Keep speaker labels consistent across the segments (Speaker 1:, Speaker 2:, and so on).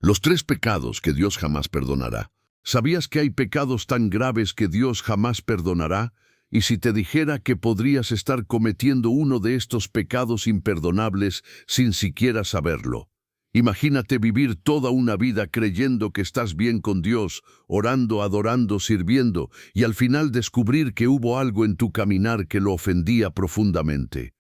Speaker 1: Los 3 pecados que Dios jamás perdonará. ¿Sabías que hay pecados tan graves que Dios jamás perdonará? Y si te dijera que podrías estar cometiendo uno de estos pecados imperdonables sin siquiera saberlo. Imagínate vivir toda una vida creyendo que estás bien con Dios, orando, adorando, sirviendo, y al final descubrir que hubo algo en tu caminar que lo ofendía profundamente.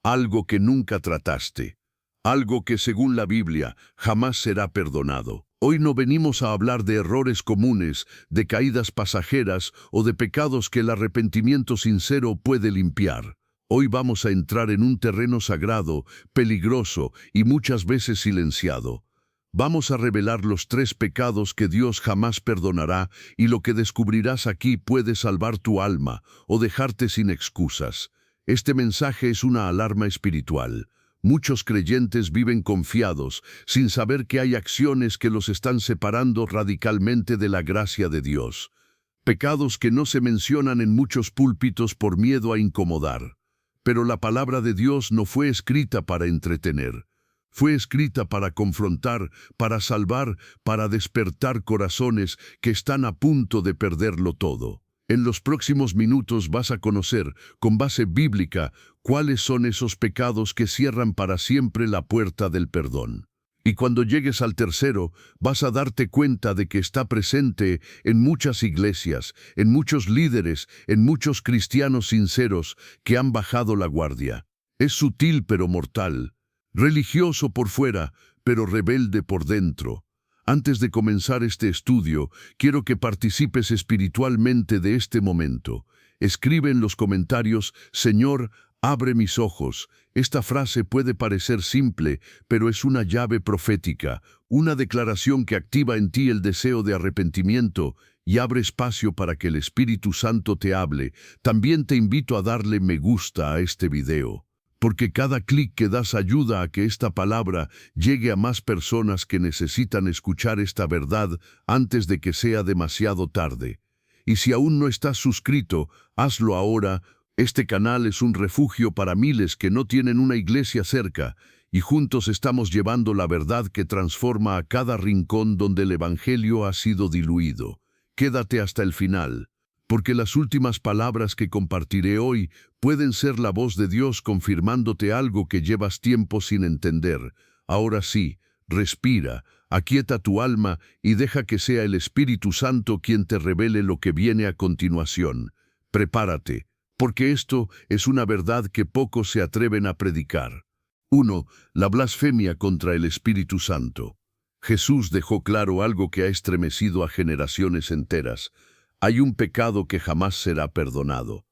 Speaker 1: Algo que nunca trataste. Algo que, según la Biblia, jamás será perdonado. Hoy no venimos a hablar de errores comunes, de caídas pasajeras o de pecados que el arrepentimiento sincero puede limpiar. Hoy vamos a entrar en un terreno sagrado, peligroso y muchas veces silenciado. Vamos a revelar los 3 pecados que Dios jamás perdonará, y lo que descubrirás aquí puede salvar tu alma o dejarte sin excusas. Este mensaje es una alarma espiritual. Muchos creyentes viven confiados, sin saber que hay acciones que los están separando radicalmente de la gracia de Dios. Pecados que no se mencionan en muchos púlpitos por miedo a incomodar. Pero la palabra de Dios no fue escrita para entretener. Fue escrita para confrontar, para salvar, para despertar corazones que están a punto de perderlo todo. En los próximos minutos vas a conocer, con base bíblica, cuáles son esos pecados que cierran para siempre la puerta del perdón. Y cuando llegues al tercero, vas a darte cuenta de que está presente en muchas iglesias, en muchos líderes, en muchos cristianos sinceros que han bajado la guardia. Es sutil pero mortal, religioso por fuera, pero rebelde por dentro. Antes de comenzar este estudio, quiero que participes espiritualmente de este momento. Escribe en los comentarios: Señor, abre mis ojos. Esta frase puede parecer simple, pero es una llave profética, una declaración que activa en ti el deseo de arrepentimiento y abre espacio para que el Espíritu Santo te hable. También te invito a darle me gusta a este video, porque cada clic que das ayuda a que esta palabra llegue a más personas que necesitan escuchar esta verdad antes de que sea demasiado tarde. Y si aún no estás suscrito, hazlo ahora. Este canal es un refugio para miles que no tienen una iglesia cerca, y juntos estamos llevando la verdad que transforma a cada rincón donde el Evangelio ha sido diluido. Quédate hasta el final, porque las últimas palabras que compartiré hoy pueden ser la voz de Dios confirmándote algo que llevas tiempo sin entender. Ahora sí, respira, aquieta tu alma y deja que sea el Espíritu Santo quien te revele lo que viene a continuación. Prepárate, porque esto es una verdad que pocos se atreven a predicar. 1. La blasfemia contra el Espíritu Santo. Jesús dejó claro algo que ha estremecido a generaciones enteras. Hay un pecado que jamás será perdonado.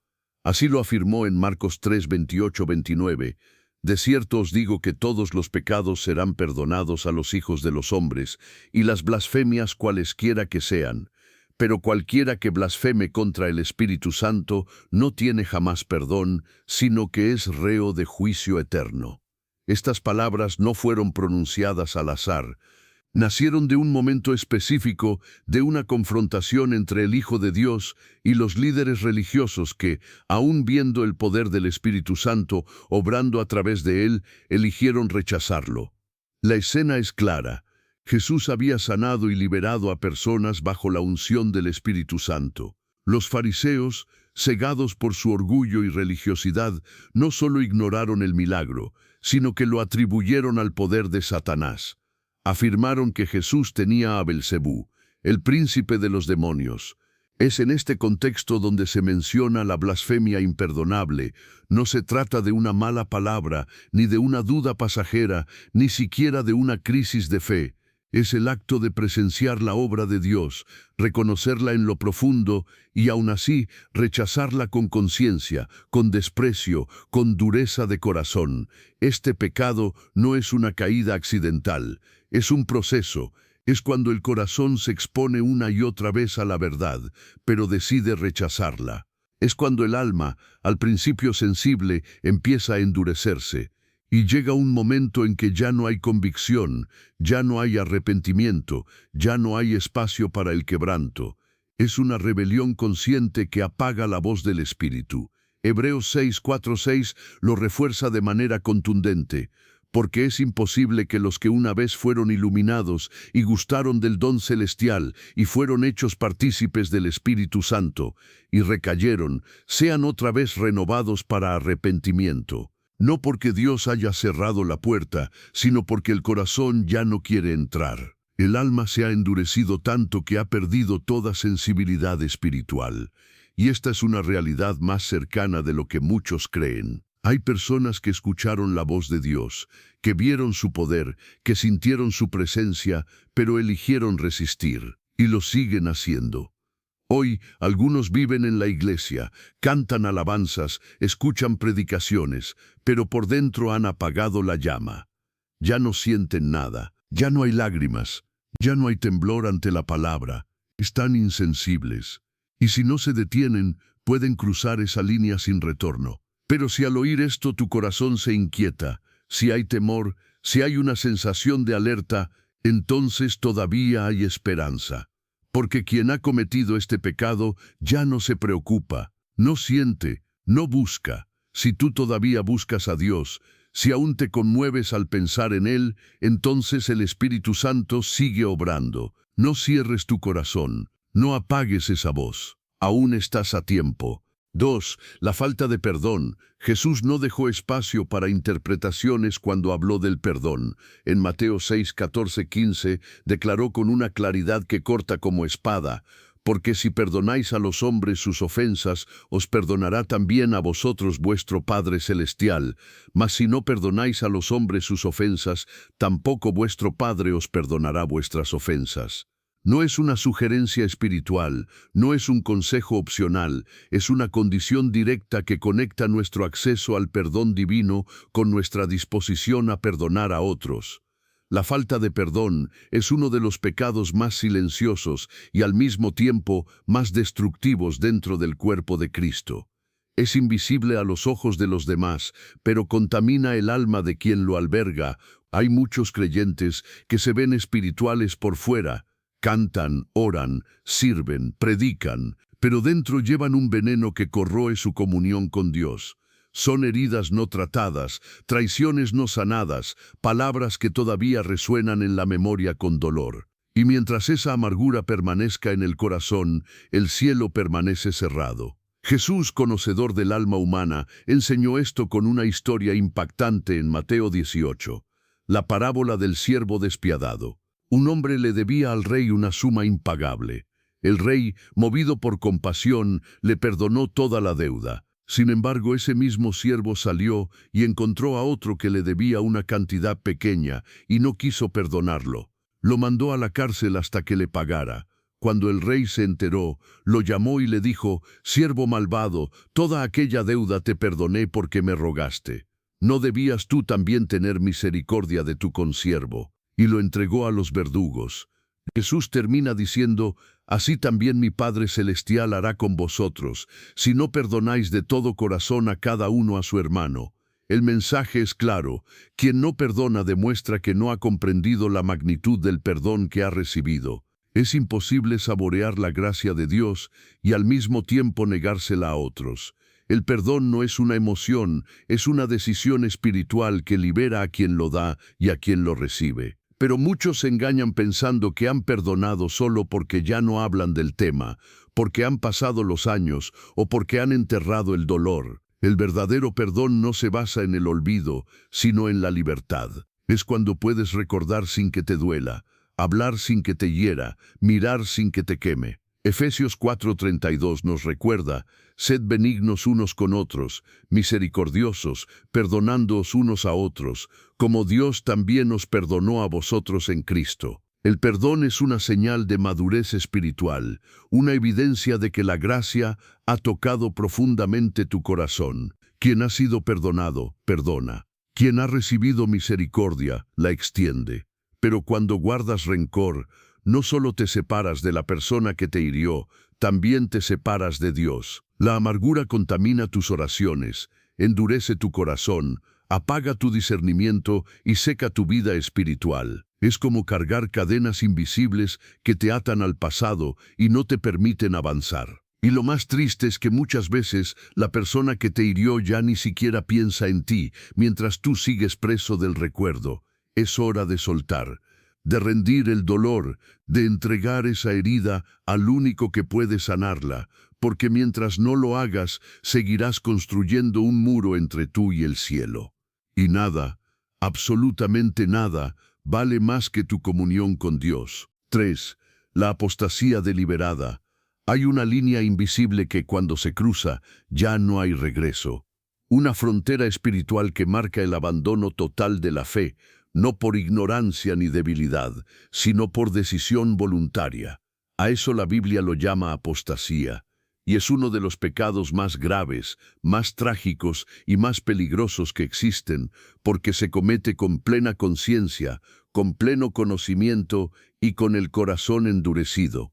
Speaker 1: Así lo afirmó en Marcos 3, 28-29. De cierto os digo que todos los pecados serán perdonados a los hijos de los hombres, y las blasfemias cualesquiera que sean. Pero cualquiera que blasfeme contra el Espíritu Santo no tiene jamás perdón, sino que es reo de juicio eterno. Estas palabras no fueron pronunciadas al azar. Nacieron de un momento específico, de una confrontación entre el Hijo de Dios y los líderes religiosos que, aun viendo el poder del Espíritu Santo obrando a través de él, eligieron rechazarlo. La escena es clara. Jesús había sanado y liberado a personas bajo la unción del Espíritu Santo. Los fariseos, cegados por su orgullo y religiosidad, no solo ignoraron el milagro, sino que lo atribuyeron al poder de Satanás. Afirmaron que Jesús tenía a Belcebú, el príncipe de los demonios. Es en este contexto donde se menciona la blasfemia imperdonable. No se trata de una mala palabra, ni de una duda pasajera, ni siquiera de una crisis de fe. Es el acto de presenciar la obra de Dios, reconocerla en lo profundo y aún así rechazarla con conciencia, con desprecio, con dureza de corazón. Este pecado no es una caída accidental, es un proceso. Es cuando el corazón se expone una y otra vez a la verdad, pero decide rechazarla. Es cuando el alma, al principio sensible, empieza a endurecerse. Y llega un momento en que ya no hay convicción, ya no hay arrepentimiento, ya no hay espacio para el quebranto. Es una rebelión consciente que apaga la voz del Espíritu. Hebreos 6:4-6 lo refuerza de manera contundente. porque es imposible que los que una vez fueron iluminados y gustaron del don celestial y fueron hechos partícipes del Espíritu Santo y recayeron, sean otra vez renovados para arrepentimiento. No porque Dios haya cerrado la puerta, sino porque el corazón ya no quiere entrar. El alma se ha endurecido tanto que ha perdido toda sensibilidad espiritual. Y esta es una realidad más cercana de lo que muchos creen. Hay personas que escucharon la voz de Dios, que vieron su poder, que sintieron su presencia, pero eligieron resistir, y lo siguen haciendo. Hoy, algunos viven en la iglesia, cantan alabanzas, escuchan predicaciones, pero por dentro han apagado la llama. Ya no sienten nada, ya no hay lágrimas, ya no hay temblor ante la palabra, están insensibles. Y si no se detienen, pueden cruzar esa línea sin retorno. Pero si al oír esto tu corazón se inquieta, si hay temor, si hay una sensación de alerta, entonces todavía hay esperanza. Porque quien ha cometido este pecado ya no se preocupa, no siente, no busca. Si tú todavía buscas a Dios, si aún te conmueves al pensar en Él, entonces el Espíritu Santo sigue obrando. No cierres tu corazón, no apagues esa voz. Aún estás a tiempo. 2. La falta de perdón. Jesús no dejó espacio para interpretaciones cuando habló del perdón. En Mateo 6, 14, 15, declaró con una claridad que corta como espada: porque si perdonáis a los hombres sus ofensas, os perdonará también a vosotros vuestro Padre Celestial. Mas si no perdonáis a los hombres sus ofensas, tampoco vuestro Padre os perdonará vuestras ofensas. No es una sugerencia espiritual, no es un consejo opcional, es una condición directa que conecta nuestro acceso al perdón divino con nuestra disposición a perdonar a otros. La falta de perdón es uno de los pecados más silenciosos y al mismo tiempo más destructivos dentro del cuerpo de Cristo. Es invisible a los ojos de los demás, pero contamina el alma de quien lo alberga. Hay muchos creyentes que se ven espirituales por fuera, cantan, oran, sirven, predican, pero dentro llevan un veneno que corroe su comunión con Dios. Son heridas no tratadas, traiciones no sanadas, palabras que todavía resuenan en la memoria con dolor. Y mientras esa amargura permanezca en el corazón, el cielo permanece cerrado. Jesús, conocedor del alma humana, enseñó esto con una historia impactante en Mateo 18, la parábola del siervo despiadado. Un hombre le debía al rey una suma impagable. El rey, movido por compasión, le perdonó toda la deuda. Sin embargo, ese mismo siervo salió y encontró a otro que le debía una cantidad pequeña y no quiso perdonarlo. Lo mandó a la cárcel hasta que le pagara. Cuando el rey se enteró, lo llamó y le dijo: «Siervo malvado, toda aquella deuda te perdoné porque me rogaste. ¿No debías tú también tener misericordia de tu consiervo?». Y lo entregó a los verdugos. Jesús termina diciendo: «Así también mi Padre Celestial hará con vosotros, si no perdonáis de todo corazón a cada uno a su hermano». El mensaje es claro: quien no perdona demuestra que no ha comprendido la magnitud del perdón que ha recibido. Es imposible saborear la gracia de Dios y al mismo tiempo negársela a otros. El perdón no es una emoción, es una decisión espiritual que libera a quien lo da y a quien lo recibe. Pero muchos se engañan pensando que han perdonado solo porque ya no hablan del tema, porque han pasado los años o porque han enterrado el dolor. El verdadero perdón no se basa en el olvido, sino en la libertad. Es cuando puedes recordar sin que te duela, hablar sin que te hiera, mirar sin que te queme. Efesios 4:32 nos recuerda: «Sed benignos unos con otros, misericordiosos, perdonándoos unos a otros, como Dios también os perdonó a vosotros en Cristo». El perdón es una señal de madurez espiritual, una evidencia de que la gracia ha tocado profundamente tu corazón. Quien ha sido perdonado, perdona. Quien ha recibido misericordia, la extiende. Pero cuando guardas rencor, no solo te separas de la persona que te hirió, también te separas de Dios. La amargura contamina tus oraciones, endurece tu corazón, apaga tu discernimiento y seca tu vida espiritual. Es como cargar cadenas invisibles que te atan al pasado y no te permiten avanzar. Y lo más triste es que muchas veces la persona que te hirió ya ni siquiera piensa en ti, mientras tú sigues preso del recuerdo. Es hora de soltar, de rendir el dolor, de entregar esa herida al único que puede sanarla, porque mientras no lo hagas, seguirás construyendo un muro entre tú y el cielo. Y nada, absolutamente nada, vale más que tu comunión con Dios. 3. La apostasía deliberada. Hay una línea invisible que cuando se cruza, ya no hay regreso. Una frontera espiritual que marca el abandono total de la fe, no por ignorancia ni debilidad, sino por decisión voluntaria. A eso la Biblia lo llama apostasía, y es uno de los pecados más graves, más trágicos y más peligrosos que existen, porque se comete con plena conciencia, con pleno conocimiento y con el corazón endurecido.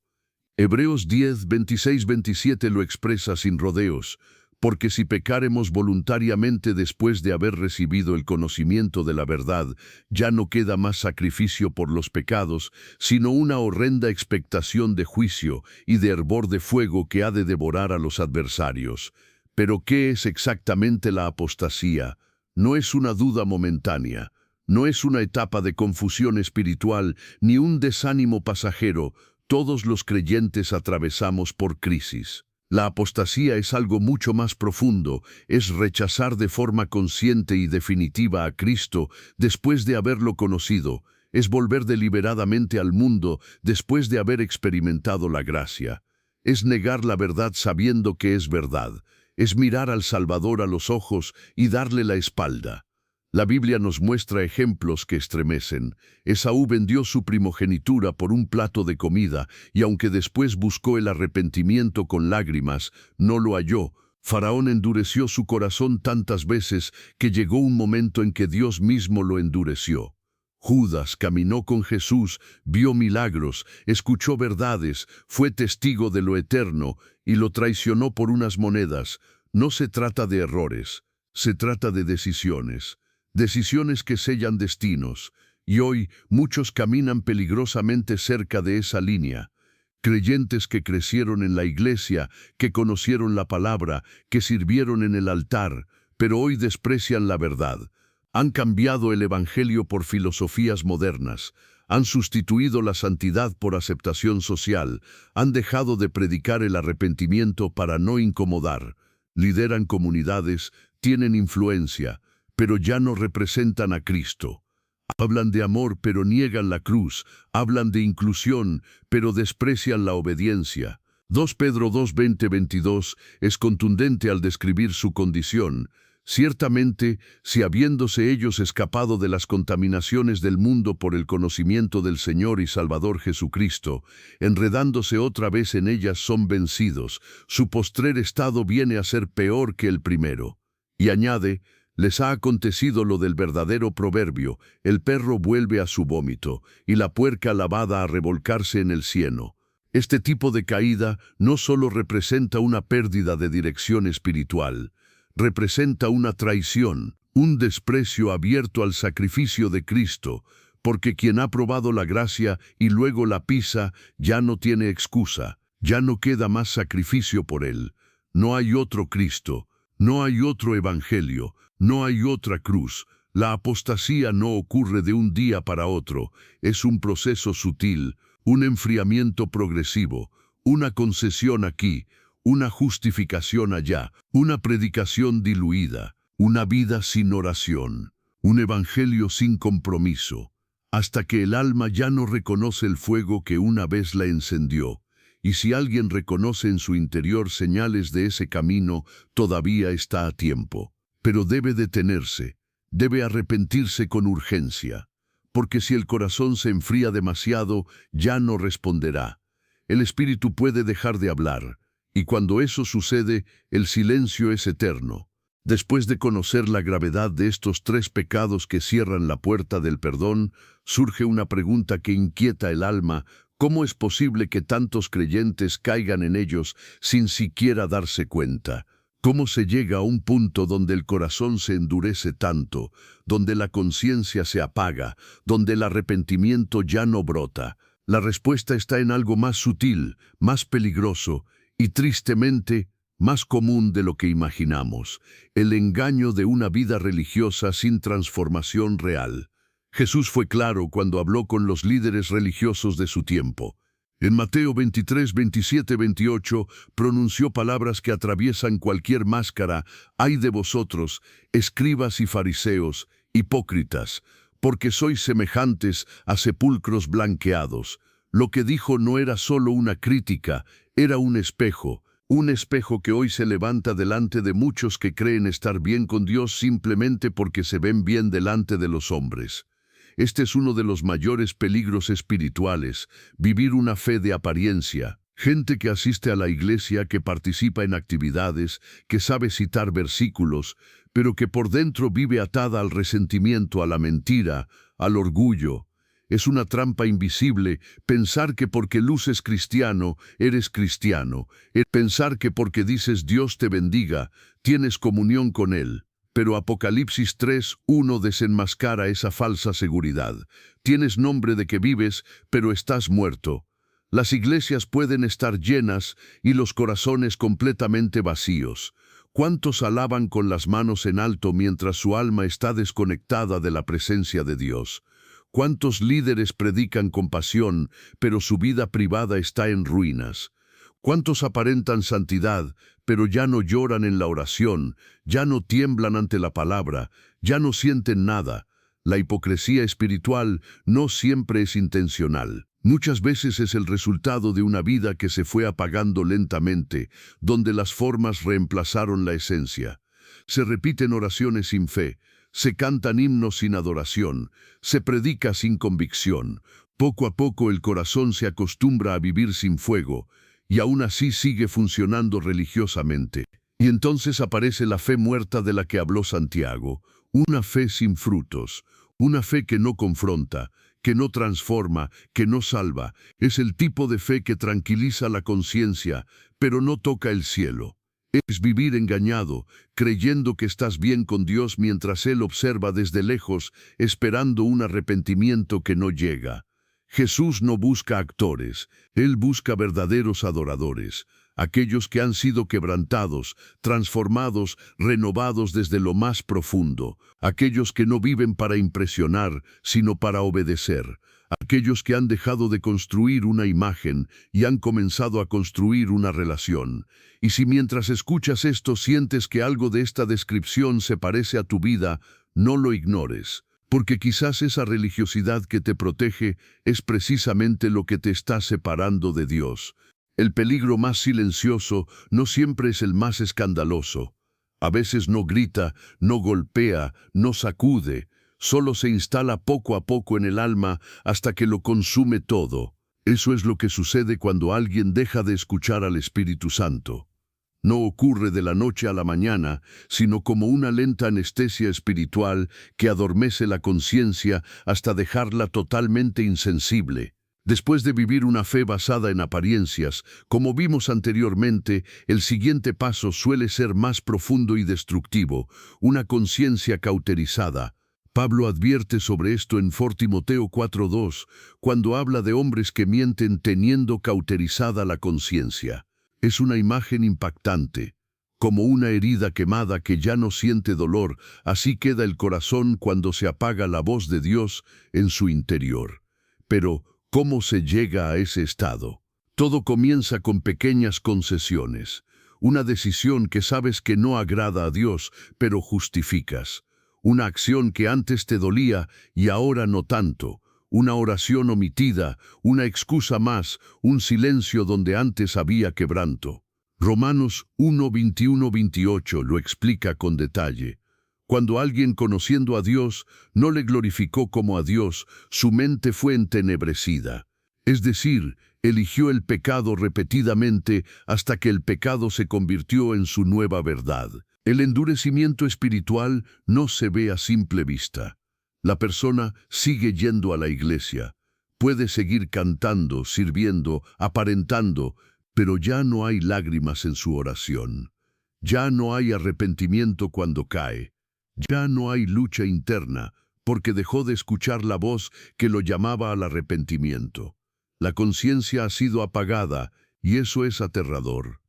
Speaker 1: Hebreos 10, 26-27 lo expresa sin rodeos, porque si pecáremos voluntariamente después de haber recibido el conocimiento de la verdad, ya no queda más sacrificio por los pecados, sino una horrenda expectación de juicio y de hervor de fuego que ha de devorar a los adversarios. Pero ¿qué es exactamente la apostasía? No es una duda momentánea, no es una etapa de confusión espiritual, ni un desánimo pasajero. Todos los creyentes atravesamos por crisis. La apostasía es algo mucho más profundo, es rechazar de forma consciente y definitiva a Cristo después de haberlo conocido, es volver deliberadamente al mundo después de haber experimentado la gracia, es negar la verdad sabiendo que es verdad, es mirar al Salvador a los ojos y darle la espalda. La Biblia nos muestra ejemplos que estremecen. Esaú vendió su primogenitura por un plato de comida, y aunque después buscó el arrepentimiento con lágrimas, no lo halló. Faraón endureció su corazón tantas veces que llegó un momento en que Dios mismo lo endureció. Judas caminó con Jesús, vio milagros, escuchó verdades, fue testigo de lo eterno y lo traicionó por unas monedas. No se trata de errores, se trata de decisiones. Decisiones que sellan destinos, y hoy muchos caminan peligrosamente cerca de esa línea. Creyentes que crecieron en la iglesia, que conocieron la palabra, que sirvieron en el altar, pero hoy desprecian la verdad. Han cambiado el evangelio por filosofías modernas, han sustituido la santidad por aceptación social, han dejado de predicar el arrepentimiento para no incomodar, lideran comunidades, tienen influencia, pero ya no representan a Cristo. Hablan de amor, pero niegan la cruz. Hablan de inclusión, pero desprecian la obediencia. 2 Pedro 2, 20-22 es contundente al describir su condición. Ciertamente, si habiéndose ellos escapado de las contaminaciones del mundo por el conocimiento del Señor y Salvador Jesucristo, enredándose otra vez en ellas son vencidos, su postrer estado viene a ser peor que el primero. Y añade, les ha acontecido lo del verdadero proverbio, el perro vuelve a su vómito, y la puerca lavada a revolcarse en el cieno. Este tipo de caída no solo representa una pérdida de dirección espiritual, representa una traición, un desprecio abierto al sacrificio de Cristo, porque quien ha probado la gracia y luego la pisa ya no tiene excusa, ya no queda más sacrificio por él. No hay otro Cristo, no hay otro evangelio, no hay otra cruz. La apostasía no ocurre de un día para otro, es un proceso sutil, un enfriamiento progresivo, una concesión aquí, una justificación allá, una predicación diluida, una vida sin oración, un evangelio sin compromiso, hasta que el alma ya no reconoce el fuego que una vez la encendió. Y si alguien reconoce en su interior señales de ese camino, todavía está a tiempo. Pero debe detenerse, debe arrepentirse con urgencia, porque si el corazón se enfría demasiado, ya no responderá. El espíritu puede dejar de hablar, y cuando eso sucede, el silencio es eterno. Después de conocer la gravedad de estos 3 pecados que cierran la puerta del perdón, surge una pregunta que inquieta el alma: ¿cómo es posible que tantos creyentes caigan en ellos sin siquiera darse cuenta? ¿Cómo se llega a un punto donde el corazón se endurece tanto, donde la conciencia se apaga, donde el arrepentimiento ya no brota? La respuesta está en algo más sutil, más peligroso, y tristemente, más común de lo que imaginamos, el engaño de una vida religiosa sin transformación real. Jesús fue claro cuando habló con los líderes religiosos de su tiempo. En Mateo 23, 27, 28, pronunció palabras que atraviesan cualquier máscara. «Ay de vosotros, escribas y fariseos, hipócritas, porque sois semejantes a sepulcros blanqueados». Lo que dijo no era solo una crítica, era un espejo que hoy se levanta delante de muchos que creen estar bien con Dios simplemente porque se ven bien delante de los hombres. Este es uno de los mayores peligros espirituales, vivir una fe de apariencia. Gente que asiste a la iglesia, que participa en actividades, que sabe citar versículos, pero que por dentro vive atada al resentimiento, a la mentira, al orgullo. Es una trampa invisible pensar que porque luces cristiano, eres cristiano. Es pensar que porque dices Dios te bendiga, tienes comunión con Él. Pero Apocalipsis 3:1 desenmascara esa falsa seguridad. Tienes nombre de que vives, pero estás muerto. Las iglesias pueden estar llenas y los corazones completamente vacíos. ¿Cuántos alaban con las manos en alto mientras su alma está desconectada de la presencia de Dios? ¿Cuántos líderes predican con pasión, pero su vida privada está en ruinas? ¿Cuántos aparentan santidad, pero ya no lloran en la oración, ya no tiemblan ante la palabra, ya no sienten nada? La hipocresía espiritual no siempre es intencional. Muchas veces es el resultado de una vida que se fue apagando lentamente, donde las formas reemplazaron la esencia. Se repiten oraciones sin fe, se cantan himnos sin adoración, se predica sin convicción. Poco a poco el corazón se acostumbra a vivir sin fuego, y aún así sigue funcionando religiosamente. Y entonces aparece la fe muerta de la que habló Santiago, una fe sin frutos, una fe que no confronta, que no transforma, que no salva. Es el tipo de fe que tranquiliza la conciencia, pero no toca el cielo. Es vivir engañado, creyendo que estás bien con Dios mientras Él observa desde lejos, esperando un arrepentimiento que no llega. Jesús no busca actores, Él busca verdaderos adoradores, aquellos que han sido quebrantados, transformados, renovados desde lo más profundo, aquellos que no viven para impresionar, sino para obedecer, aquellos que han dejado de construir una imagen y han comenzado a construir una relación. Y si mientras escuchas esto sientes que algo de esta descripción se parece a tu vida, no lo ignores, porque quizás esa religiosidad que te protege es precisamente lo que te está separando de Dios. El peligro más silencioso no siempre es el más escandaloso. A veces no grita, no golpea, no sacude, solo se instala poco a poco en el alma hasta que lo consume todo. Eso es lo que sucede cuando alguien deja de escuchar al Espíritu Santo. No ocurre de la noche a la mañana, sino como una lenta anestesia espiritual que adormece la conciencia hasta dejarla totalmente insensible. Después de vivir una fe basada en apariencias, como vimos anteriormente, el siguiente paso suele ser más profundo y destructivo, una conciencia cauterizada. Pablo advierte sobre esto en 1 Timoteo 4:2, cuando habla de hombres que mienten teniendo cauterizada la conciencia. Es una imagen impactante. Como una herida quemada que ya no siente dolor, así queda el corazón cuando se apaga la voz de Dios en su interior. Pero, ¿cómo se llega a ese estado? Todo comienza con pequeñas concesiones. Una decisión que sabes que no agrada a Dios, pero justificas. Una acción que antes te dolía y ahora no tanto. Una oración omitida, una excusa más, un silencio donde antes había quebranto. Romanos 1:21-28 lo explica con detalle. Cuando alguien conociendo a Dios no le glorificó como a Dios, su mente fue entenebrecida. Es decir, eligió el pecado repetidamente hasta que el pecado se convirtió en su nueva verdad. El endurecimiento espiritual no se ve a simple vista. La persona sigue yendo a la iglesia, puede seguir cantando, sirviendo, aparentando, pero ya no hay lágrimas en su oración. Ya no hay arrepentimiento cuando cae. Ya no hay lucha interna, porque dejó de escuchar la voz que lo llamaba al arrepentimiento. La conciencia ha sido apagada, y eso es aterrador.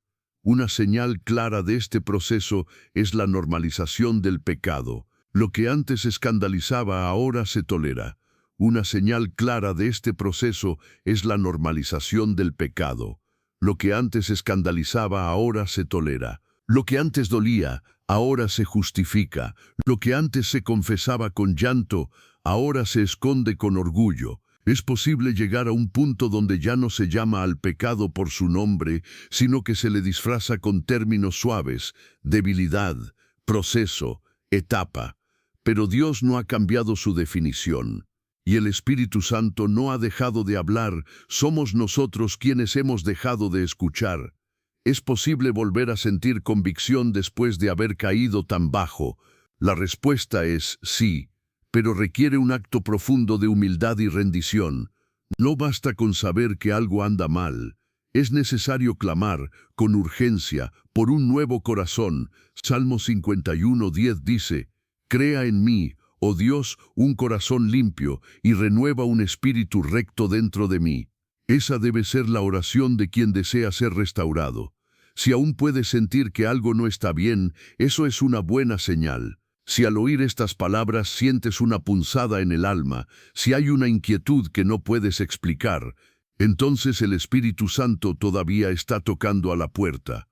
Speaker 1: Una señal clara de este proceso es la normalización del pecado. Lo que antes escandalizaba ahora se tolera. Una señal clara de este proceso es la normalización del pecado. Lo que antes escandalizaba ahora se tolera. Lo que antes dolía, ahora se justifica. Lo que antes se confesaba con llanto, ahora se esconde con orgullo. Es posible llegar a un punto donde ya no se llama al pecado por su nombre, sino que se le disfraza con términos suaves: debilidad, proceso, etapa. Pero Dios no ha cambiado su definición. Y el Espíritu Santo no ha dejado de hablar, somos nosotros quienes hemos dejado de escuchar. ¿Es posible volver a sentir convicción después de haber caído tan bajo? La respuesta es sí, pero requiere un acto profundo de humildad y rendición. No basta con saber que algo anda mal. Es necesario clamar, con urgencia, por un nuevo corazón. Salmo 51:10 dice: «Crea en mí, oh Dios, un corazón limpio, y renueva un espíritu recto dentro de mí». Esa debe ser la oración de quien desea ser restaurado. Si aún puedes sentir que algo no está bien, eso es una buena señal. Si al oír estas palabras sientes una punzada en el alma, si hay una inquietud que no puedes explicar, entonces el Espíritu Santo todavía está tocando a la puerta.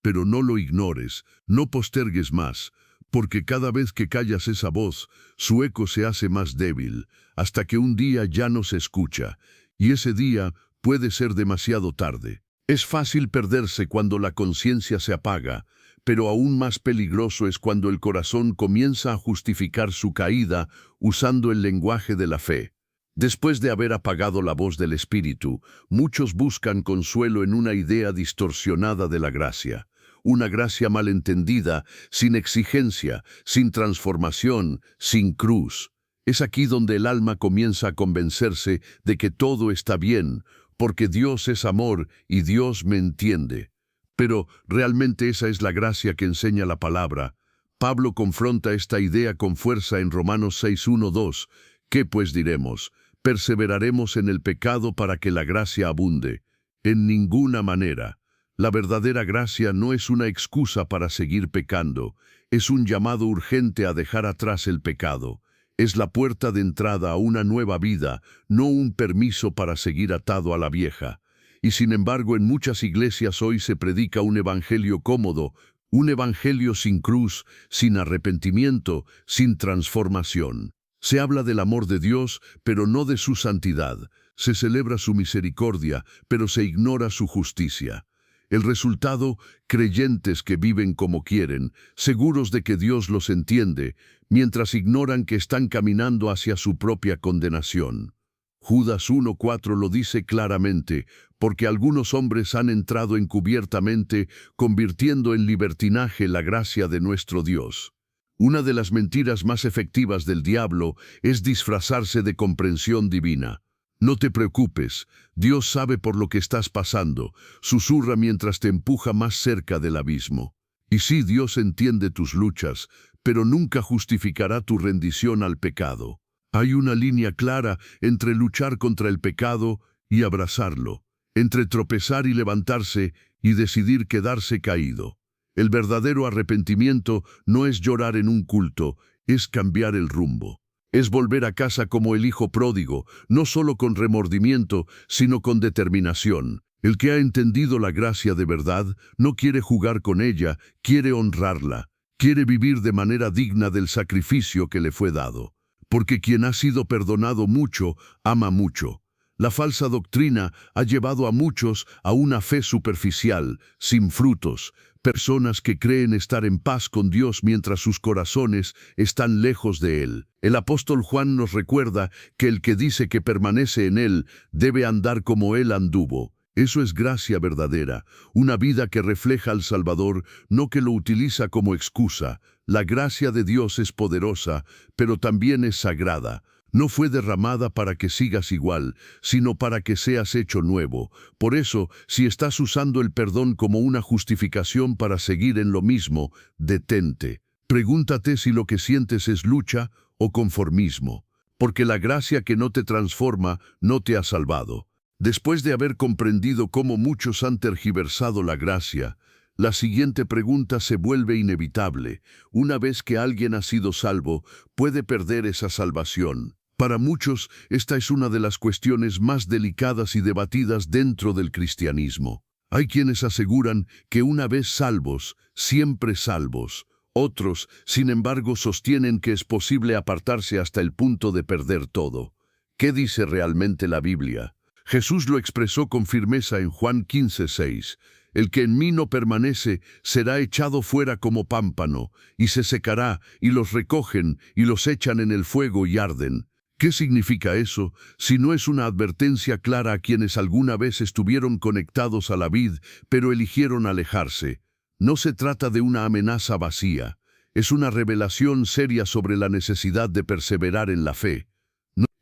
Speaker 1: Pero no lo ignores, no postergues más, porque cada vez que callas esa voz, su eco se hace más débil, hasta que un día ya no se escucha, y ese día puede ser demasiado tarde. Es fácil perderse cuando la conciencia se apaga, pero aún más peligroso es cuando el corazón comienza a justificar su caída usando el lenguaje de la fe. Después de haber apagado la voz del Espíritu, muchos buscan consuelo en una idea distorsionada de la gracia. Una gracia malentendida, sin exigencia, sin transformación, sin cruz. Es aquí donde el alma comienza a convencerse de que todo está bien, porque Dios es amor y Dios me entiende. Pero realmente esa es la gracia que enseña la palabra. Pablo confronta esta idea con fuerza en Romanos 6:1-2. ¿Qué pues diremos? ¿Perseveraremos en el pecado para que la gracia abunde? En ninguna manera. La verdadera gracia no es una excusa para seguir pecando, es un llamado urgente a dejar atrás el pecado. Es la puerta de entrada a una nueva vida, no un permiso para seguir atado a la vieja. Y sin embargo, en muchas iglesias hoy se predica un evangelio cómodo, un evangelio sin cruz, sin arrepentimiento, sin transformación. Se habla del amor de Dios, pero no de su santidad. Se celebra su misericordia, pero se ignora su justicia. El resultado: creyentes que viven como quieren, seguros de que Dios los entiende, mientras ignoran que están caminando hacia su propia condenación. Judas 1:4 lo dice claramente: porque algunos hombres han entrado encubiertamente, convirtiendo en libertinaje la gracia de nuestro Dios. Una de las mentiras más efectivas del diablo es disfrazarse de comprensión divina. No te preocupes, Dios sabe por lo que estás pasando, susurra mientras te empuja más cerca del abismo. Y sí, Dios entiende tus luchas, pero nunca justificará tu rendición al pecado. Hay una línea clara entre luchar contra el pecado y abrazarlo, entre tropezar y levantarse y decidir quedarse caído. El verdadero arrepentimiento no es llorar en un culto, es cambiar el rumbo. Es volver a casa como el hijo pródigo, no solo con remordimiento, sino con determinación. El que ha entendido la gracia de verdad no quiere jugar con ella, quiere honrarla, quiere vivir de manera digna del sacrificio que le fue dado. Porque quien ha sido perdonado mucho, ama mucho. La falsa doctrina ha llevado a muchos a una fe superficial, sin frutos, personas que creen estar en paz con Dios mientras sus corazones están lejos de Él. El apóstol Juan nos recuerda que el que dice que permanece en Él debe andar como Él anduvo. Eso es gracia verdadera, una vida que refleja al Salvador, no que lo utiliza como excusa. La gracia de Dios es poderosa, pero también es sagrada. No fue derramada para que sigas igual, sino para que seas hecho nuevo. Por eso, si estás usando el perdón como una justificación para seguir en lo mismo, detente. Pregúntate si lo que sientes es lucha o conformismo, porque la gracia que no te transforma no te ha salvado. Después de haber comprendido cómo muchos han tergiversado la gracia, La siguiente pregunta se vuelve inevitable. Una vez que alguien ha sido salvo, ¿puede perder esa salvación? Para muchos, esta es una de las cuestiones más delicadas y debatidas dentro del cristianismo. Hay quienes aseguran que una vez salvos, siempre salvos. Otros, sin embargo, sostienen que es posible apartarse hasta el punto de perder todo. ¿Qué dice realmente la Biblia? Jesús lo expresó con firmeza en Juan 15:6. El que en mí no permanece será echado fuera como pámpano, y se secará, y los recogen, y los echan en el fuego y arden. ¿Qué significa eso, si no es una advertencia clara a quienes alguna vez estuvieron conectados a la vid, pero eligieron alejarse? No se trata de una amenaza vacía, es una revelación seria sobre la necesidad de perseverar en la fe.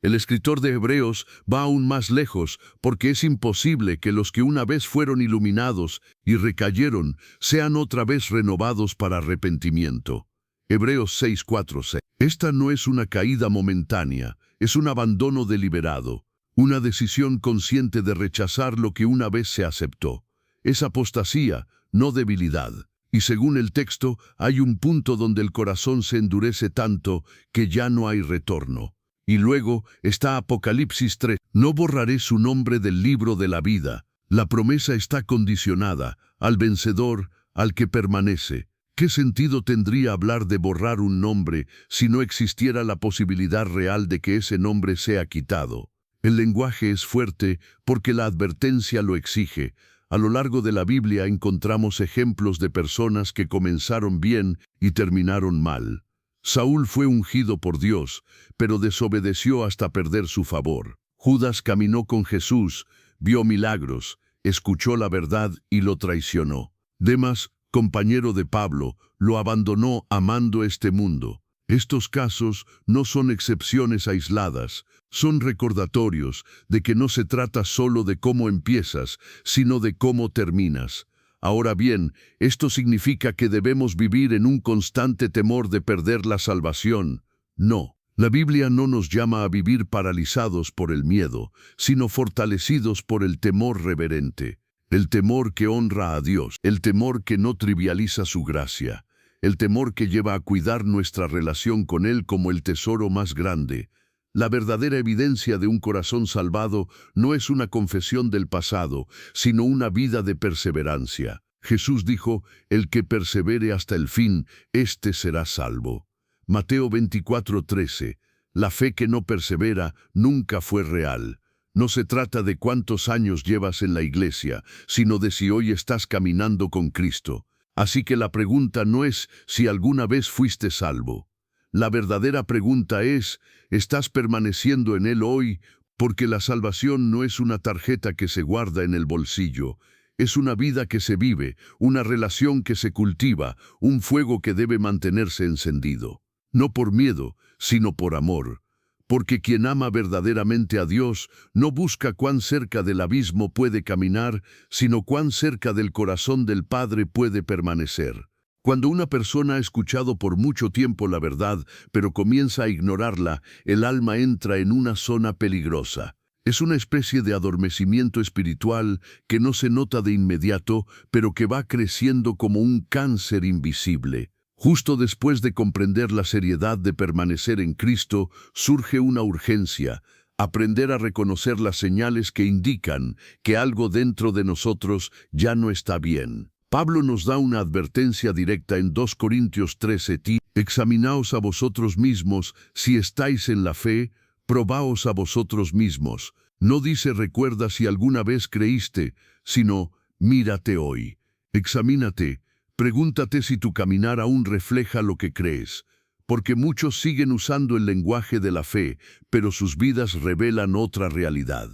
Speaker 1: El escritor de Hebreos va aún más lejos, porque es imposible que los que una vez fueron iluminados y recayeron sean otra vez renovados para arrepentimiento. Hebreos 6:4-6. Esta no es una caída momentánea, es un abandono deliberado, una decisión consciente de rechazar lo que una vez se aceptó. Es apostasía, no debilidad. Y según el texto, hay un punto donde el corazón se endurece tanto que ya no hay retorno. Y luego está Apocalipsis 3. No borraré su nombre del libro de la vida. La promesa está condicionada al vencedor, al que permanece. ¿Qué sentido tendría hablar de borrar un nombre si no existiera la posibilidad real de que ese nombre sea quitado? El lenguaje es fuerte porque la advertencia lo exige. A lo largo de la Biblia encontramos ejemplos de personas que comenzaron bien y terminaron mal. Saúl fue ungido por Dios, pero desobedeció hasta perder su favor. Judas caminó con Jesús, vio milagros, escuchó la verdad y lo traicionó. Demas, compañero de Pablo, lo abandonó amando este mundo. Estos casos no son excepciones aisladas, son recordatorios de que no se trata solo de cómo empiezas, sino de cómo terminas. Ahora bien, esto significa que debemos vivir en un constante temor de perder la salvación. No, la Biblia no nos llama a vivir paralizados por el miedo, sino fortalecidos por el temor reverente. El temor que honra a Dios, el temor que no trivializa su gracia, el temor que lleva a cuidar nuestra relación con Él como el tesoro más grande. La verdadera evidencia de un corazón salvado no es una confesión del pasado, sino una vida de perseverancia. Jesús dijo, el que persevere hasta el fin, éste será salvo. Mateo 24:13. La fe que no persevera nunca fue real. No se trata de cuántos años llevas en la iglesia, sino de si hoy estás caminando con Cristo. Así que la pregunta no es si alguna vez fuiste salvo. La verdadera pregunta es, ¿estás permaneciendo en Él hoy? Porque la salvación no es una tarjeta que se guarda en el bolsillo. Es una vida que se vive, una relación que se cultiva, un fuego que debe mantenerse encendido. No por miedo, sino por amor. Porque quien ama verdaderamente a Dios no busca cuán cerca del abismo puede caminar, sino cuán cerca del corazón del Padre puede permanecer. Cuando una persona ha escuchado por mucho tiempo la verdad, pero comienza a ignorarla, el alma entra en una zona peligrosa. Es una especie de adormecimiento espiritual que no se nota de inmediato, pero que va creciendo como un cáncer invisible. Justo después de comprender la seriedad de permanecer en Cristo, surge una urgencia: aprender a reconocer las señales que indican que algo dentro de nosotros ya no está bien. Pablo nos da una advertencia directa en 2 Corintios 13: examinaos a vosotros mismos si estáis en la fe, probaos a vosotros mismos. No dice recuerda si alguna vez creíste, sino mírate hoy. Examínate, pregúntate si tu caminar aún refleja lo que crees, porque muchos siguen usando el lenguaje de la fe, pero sus vidas revelan otra realidad.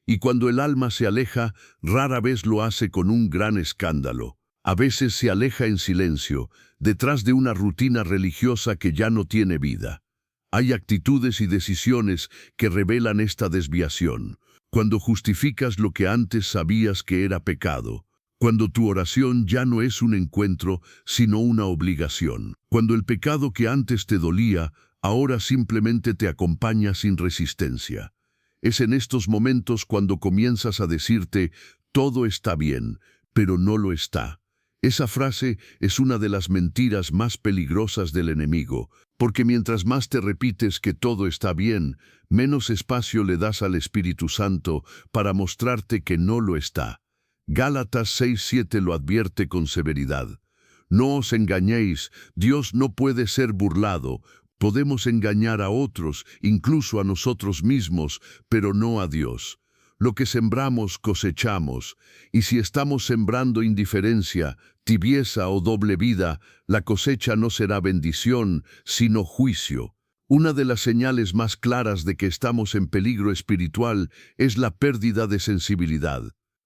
Speaker 1: Y cuando el alma se aleja, rara vez lo hace con un gran escándalo. A veces se aleja en silencio, detrás de una rutina religiosa que ya no tiene vida. Hay actitudes y decisiones que revelan esta desviación. Cuando justificas lo que antes sabías que era pecado. Cuando tu oración ya no es un encuentro, sino una obligación. Cuando el pecado que antes te dolía, ahora simplemente te acompaña sin resistencia. Es en estos momentos cuando comienzas a decirte, todo está bien, pero no lo está. Esa frase es una de las mentiras más peligrosas del enemigo, porque mientras más te repites que todo está bien, menos espacio le das al Espíritu Santo para mostrarte que no lo está. Gálatas 6:7 lo advierte con severidad. No os engañéis, Dios no puede ser burlado. Podemos engañar a otros, incluso a nosotros mismos, pero no a Dios. Lo que sembramos cosechamos, y si estamos sembrando indiferencia, tibieza o doble vida, la cosecha no será bendición, sino juicio. Una de las señales más claras de que estamos en peligro espiritual es la pérdida de sensibilidad.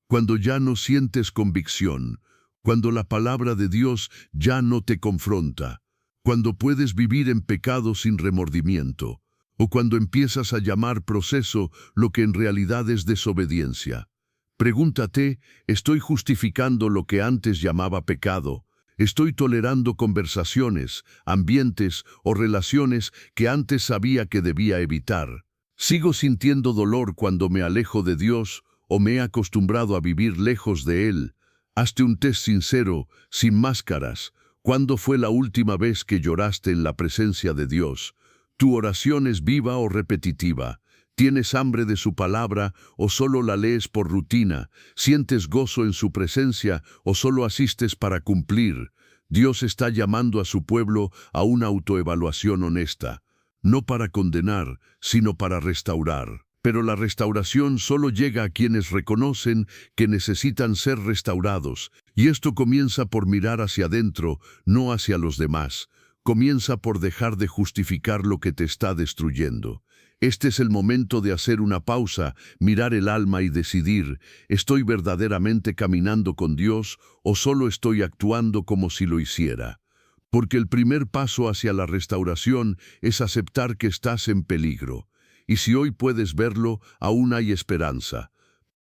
Speaker 1: Cuando ya no sientes convicción, cuando la palabra de Dios ya no te confronta, cuando puedes vivir en pecado sin remordimiento, o cuando empiezas a llamar proceso lo que en realidad es desobediencia. Pregúntate, ¿estoy justificando lo que antes llamaba pecado? ¿Estoy tolerando conversaciones, ambientes o relaciones que antes sabía que debía evitar? ¿Sigo sintiendo dolor cuando me alejo de Dios o me he acostumbrado a vivir lejos de Él? Hazte un test sincero, sin máscaras. ¿Cuándo fue la última vez que lloraste en la presencia de Dios? ¿Tu oración es viva o repetitiva? ¿Tienes hambre de su palabra o solo la lees por rutina? ¿Sientes gozo en su presencia o solo asistes para cumplir? Dios está llamando a su pueblo a una autoevaluación honesta, no para condenar, sino para restaurar. Pero la restauración solo llega a quienes reconocen que necesitan ser restaurados, y esto comienza por mirar hacia adentro, no hacia los demás. Comienza por dejar de justificar lo que te está destruyendo. Este es el momento de hacer una pausa, mirar el alma y decidir, ¿estoy verdaderamente caminando con Dios o solo estoy actuando como si lo hiciera? Porque el primer paso hacia la restauración es aceptar que estás en peligro. Y si hoy puedes verlo, aún hay esperanza.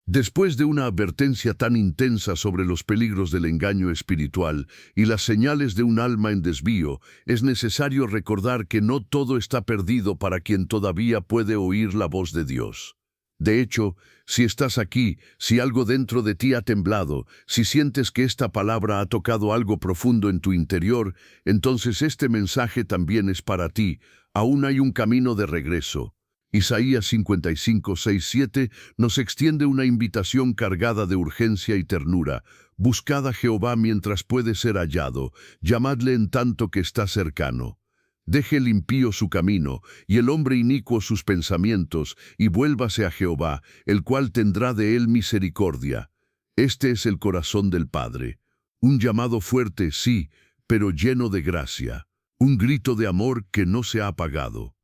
Speaker 1: Después de una advertencia tan intensa sobre los peligros del engaño espiritual y las señales de un alma en desvío, es necesario recordar que no todo está perdido para quien todavía puede oír la voz de Dios. De hecho, si estás aquí, si algo dentro de ti ha temblado, si sientes que esta palabra ha tocado algo profundo en tu interior, entonces este mensaje también es para ti. Aún hay un camino de regreso. Isaías 55:6-7 nos extiende una invitación cargada de urgencia y ternura. Buscad a Jehová mientras puede ser hallado, llamadle en tanto que está cercano. Deje el impío su camino, y el hombre inicuo sus pensamientos, y vuélvase a Jehová, el cual tendrá de él misericordia. Este es el corazón del Padre. Un llamado fuerte, sí, pero lleno de gracia. Un grito de amor que no se ha apagado.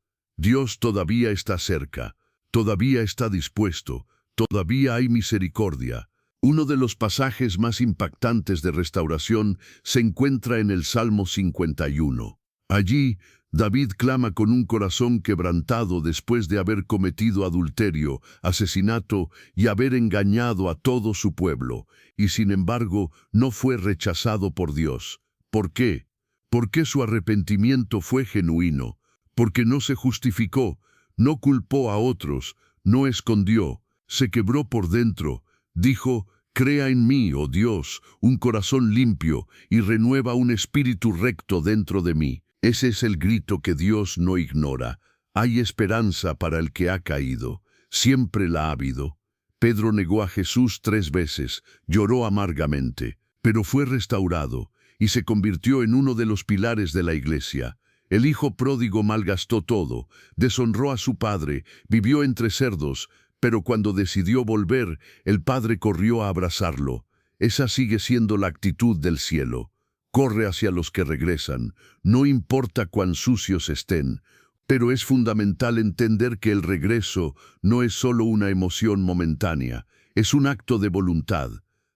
Speaker 1: Dios todavía está cerca, todavía está dispuesto, todavía hay misericordia. Uno de los pasajes más impactantes de restauración se encuentra en el Salmo 51. Allí, David clama con un corazón quebrantado después de haber cometido adulterio, asesinato y haber engañado a todo su pueblo, y sin embargo no fue rechazado por Dios. ¿Por qué? Porque su arrepentimiento fue genuino. Porque no se justificó, no culpó a otros, no escondió, se quebró por dentro, dijo, crea en mí, oh Dios, un corazón limpio y renueva un espíritu recto dentro de mí. Ese es el grito que Dios no ignora. Hay esperanza para el que ha caído, siempre la ha habido. Pedro negó a Jesús 3 veces, lloró amargamente, pero fue restaurado y se convirtió en uno de los pilares de la iglesia. El hijo pródigo malgastó todo, deshonró a su padre, vivió entre cerdos, pero cuando decidió volver, el padre corrió a abrazarlo. Esa sigue siendo la actitud del cielo. Corre hacia los que regresan, no importa cuán sucios estén, pero es fundamental entender que el regreso no es solo una emoción momentánea, es un acto de voluntad.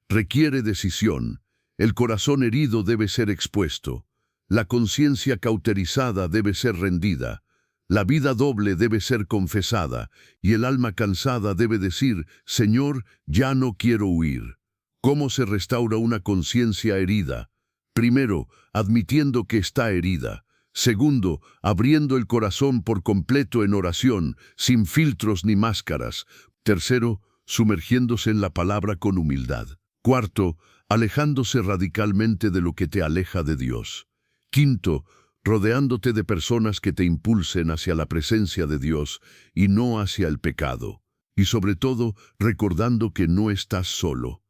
Speaker 1: Requiere decisión. El corazón herido debe ser expuesto. La conciencia cauterizada debe ser rendida, la vida doble debe ser confesada, y el alma cansada debe decir, Señor, ya no quiero huir. ¿Cómo se restaura una conciencia herida? Primero, admitiendo que está herida. Segundo, abriendo el corazón por completo en oración, sin filtros ni máscaras. Tercero, sumergiéndose en la palabra con humildad. Cuarto, alejándose radicalmente de lo que te aleja de Dios. Quinto, rodeándote de personas que te impulsen hacia la presencia de Dios y no hacia el pecado. Y sobre todo, recordando que no estás solo.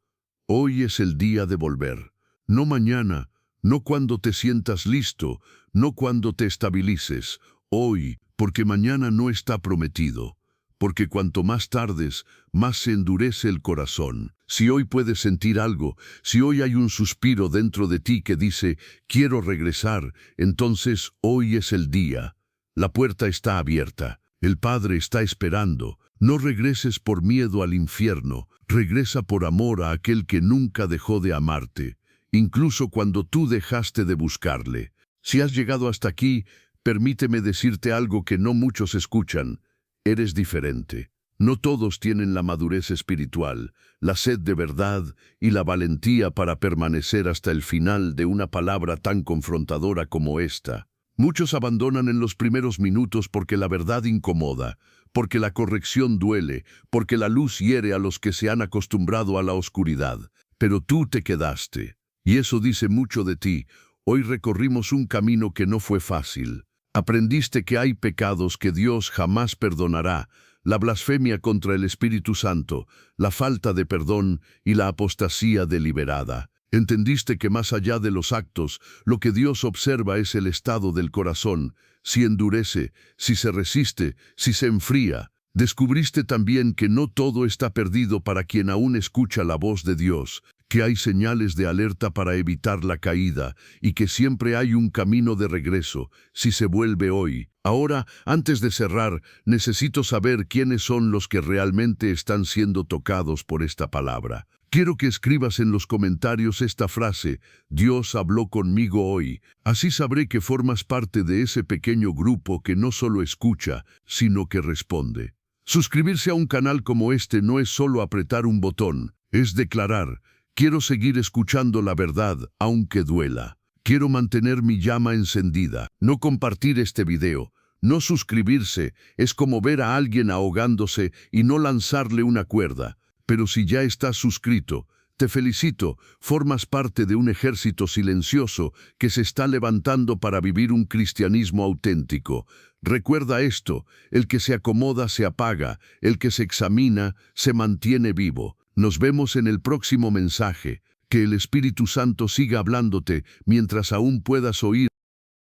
Speaker 1: Hoy es el día de volver. No mañana, no cuando te sientas listo, no cuando te estabilices. Hoy, porque mañana no está prometido. Porque cuanto más tardes, más se endurece el corazón. Si hoy puedes sentir algo, si hoy hay un suspiro dentro de ti que dice, quiero regresar, entonces hoy es el día. La puerta está abierta. El Padre está esperando. No regreses por miedo al infierno. Regresa por amor a aquel que nunca dejó de amarte, incluso cuando tú dejaste de buscarle. Si has llegado hasta aquí, permíteme decirte algo que no muchos escuchan. Eres diferente. No todos tienen la madurez espiritual, la sed de verdad y la valentía para permanecer hasta el final de una palabra tan confrontadora como esta. Muchos abandonan en los primeros minutos porque la verdad incomoda, porque la corrección duele, porque la luz hiere a los que se han acostumbrado a la oscuridad. Pero tú te quedaste, y eso dice mucho de ti. Hoy recorrimos un camino que no fue fácil. Aprendiste que hay pecados que Dios jamás perdonará, la blasfemia contra el Espíritu Santo, la falta de perdón y la apostasía deliberada. Entendiste que más allá de los actos, lo que Dios observa es el estado del corazón, si endurece, si se resiste, si se enfría. Descubriste también que no todo está perdido para quien aún escucha la voz de Dios, que hay señales de alerta para evitar la caída y que siempre hay un camino de regreso, si se vuelve hoy. Ahora, antes de cerrar, necesito saber quiénes son los que realmente están siendo tocados por esta palabra. Quiero que escribas en los comentarios esta frase, Dios habló conmigo hoy. Así sabré que formas parte de ese pequeño grupo que no solo escucha, sino que responde. Suscribirse a un canal como este no es solo apretar un botón, es declarar, quiero seguir escuchando la verdad, aunque duela. Quiero mantener mi llama encendida. No compartir este video, no suscribirse, es como ver a alguien ahogándose y no lanzarle una cuerda. Pero si ya estás suscrito, te felicito, formas parte de un ejército silencioso que se está levantando para vivir un cristianismo auténtico. Recuerda esto, el que se acomoda se apaga, el que se examina se mantiene vivo. Nos vemos en el próximo mensaje. Que el Espíritu Santo siga hablándote mientras aún puedas oír.